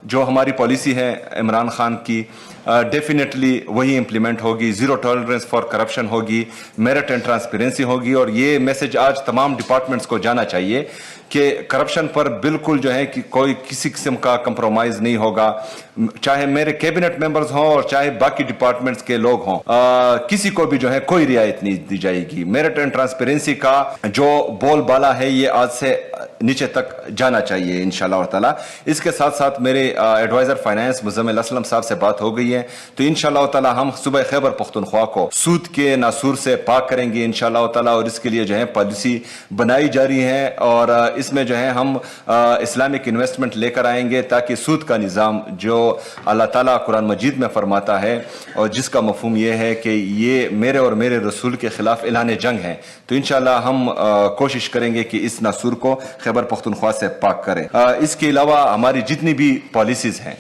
جو ہماری پالیسی ہے عمران خان کی ڈیفینیٹلی وہی امپلیمنٹ ہوگی. زیرو ٹالرنس فار کرپشن ہوگی, میرٹ اینڈ ٹرانسپیرنسی ہوگی. اور یہ میسج آج تمام ڈپارٹمنٹس کو جانا چاہیے کہ کرپشن پر بالکل جو ہے کہ کوئی کسی قسم کا کمپرومائز نہیں ہوگا, چاہے میرے کیبنٹ ممبرز ہوں اور چاہے باقی ڈپارٹمنٹس کے لوگ ہوں, کسی کو بھی جو ہے کوئی رعایت نہیں دی جائے گی. میرٹ اینڈ ٹرانسپیرنسی کا جو بول بالا ہے یہ آج سے نیچے تک جانا چاہیے انشاءاللہ تعالی. اس کے ساتھ ساتھ میرے ایڈوائزر فائنانس مزمل اسلم صاحب سے بات ہو گئی ہے, تو انشاءاللہ تعالی ہم صوبہ خیبر پختونخوا کو سود کے ناسور سے پاک کریں گے انشاءاللہ تعالی. اور اس کے لیے جو ہے پالیسی بنائی جا رہی ہے اور اس میں جو ہے ہم اسلامک انویسٹمنٹ لے کر آئیں گے تاکہ سود کا نظام جو اللہ تعالیٰ قرآن مجید میں فرماتا ہے اور جس کا مفہوم یہ ہے کہ یہ میرے اور میرے رسول کے خلاف اعلان جنگ ہے, تو انشاءاللہ ہم کوشش کریں گے کہ اس ناسور کو خیبر پختونخوا سے پاک کریں. اس کے علاوہ ہماری جتنی بھی پالیسیز ہیں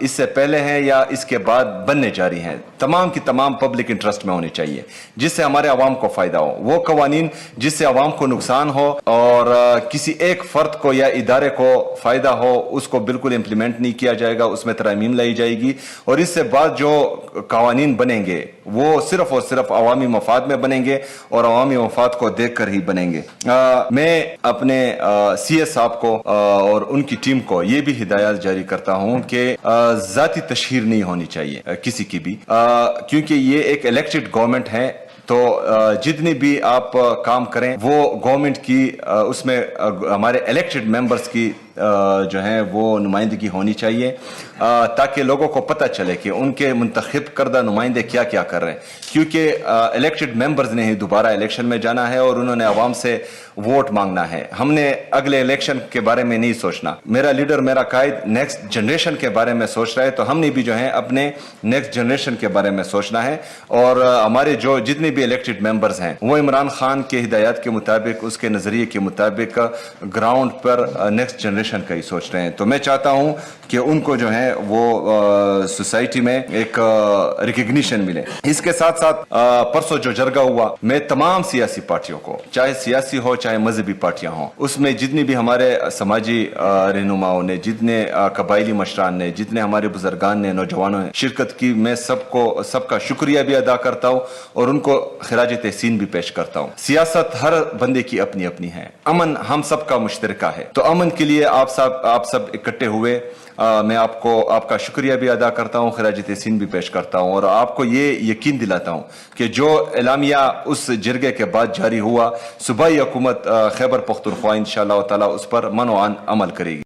اس سے پہلے ہیں یا اس کے بعد بننے جاری ہیں, تمام کی تمام پبلک انٹرسٹ میں ہونی چاہیے جس سے ہمارے عوام کو فائدہ ہو. وہ قوانین جس سے عوام کو نقصان ہو اور کسی ایک فرد کو یا ادارے کو فائدہ ہو اس کو بالکل امپلیمنٹ نہیں کیا جائے گا, اس میں ترامیم لائی جائے گی. اور اس سے بعد جو قوانین بنیں گے وہ صرف اور صرف عوامی مفاد میں بنیں گے اور عوامی مفاد کو دیکھ کر ہی بنیں گے. میں اپنے سی ایس صاحب کو اور ان کی ٹیم کو یہ بھی ہدایات جاری کرتا ہوں کہ ذاتی تشہیر نہیں ہونی چاہیے کسی کی بھی, کیونکہ یہ ایک الیکٹڈ گورنمنٹ ہے. تو جتنی بھی آپ کام کریں وہ گورنمنٹ کی اس میں ہمارے الیکٹڈ ممبرز کی جو ہیں وہ نمائندگی ہونی چاہیے تاکہ لوگوں کو پتہ چلے کہ ان کے منتخب کردہ نمائندے کیا کیا کر رہے ہیں. کیونکہ الیکٹڈ ممبرز نے ہی دوبارہ الیکشن میں جانا ہے اور انہوں نے عوام سے ووٹ مانگنا ہے. ہم نے اگلے الیکشن کے بارے میں نہیں سوچنا. میرا لیڈر میرا قائد نیکسٹ جنریشن کے بارے میں سوچ رہا ہے, تو ہم نے بھی جو ہے اپنے نیکسٹ جنریشن کے بارے میں سوچنا ہے. اور ہمارے جو جتنے بھی الیکٹڈ ممبرز ہیں وہ عمران خان کے ہدایات کے مطابق, اس کے نظریے کے مطابق گراؤنڈ پر نیکسٹ جنریشن کا ہی سوچ رہے ہیں. تو میں چاہتا ہوں کہ ان کو جو ہے وہ سوسائٹی میں ایک ریکگنیشن ملے. اس کے ساتھ ساتھ پرسوں جو جرگہ ہوا, میں تمام سیاسی پارٹیوں کو, چاہے سیاسی ہو چاہے مذہبی پارٹیاں ہوں, اس میں جتنی بھی ہمارے سماجی رہنماؤں نے, جتنے قبائلی مشران نے, جتنے ہمارے بزرگان نے, نوجوانوں نے شرکت کی, میں سب کا شکریہ بھی ادا کرتا ہوں اور ان کو خراج تحسین بھی پیش کرتا ہوں. سیاست ہر بندے کی اپنی اپنی ہے, امن ہم سب کا مشترکہ ہے. تو امن کے لیے آپ سب اکٹھے ہوئے, میں آپ کا شکریہ بھی ادا کرتا ہوں, خراج تحسین بھی پیش کرتا ہوں اور آپ کو یہ یقین دلاتا ہوں کہ جو اعلامیہ اس جرگے کے بعد جاری ہوا, صوبائی حکومت خیبر پختونخوا انشاءاللہ تعالی اس پر منوعاً عمل کرے گی.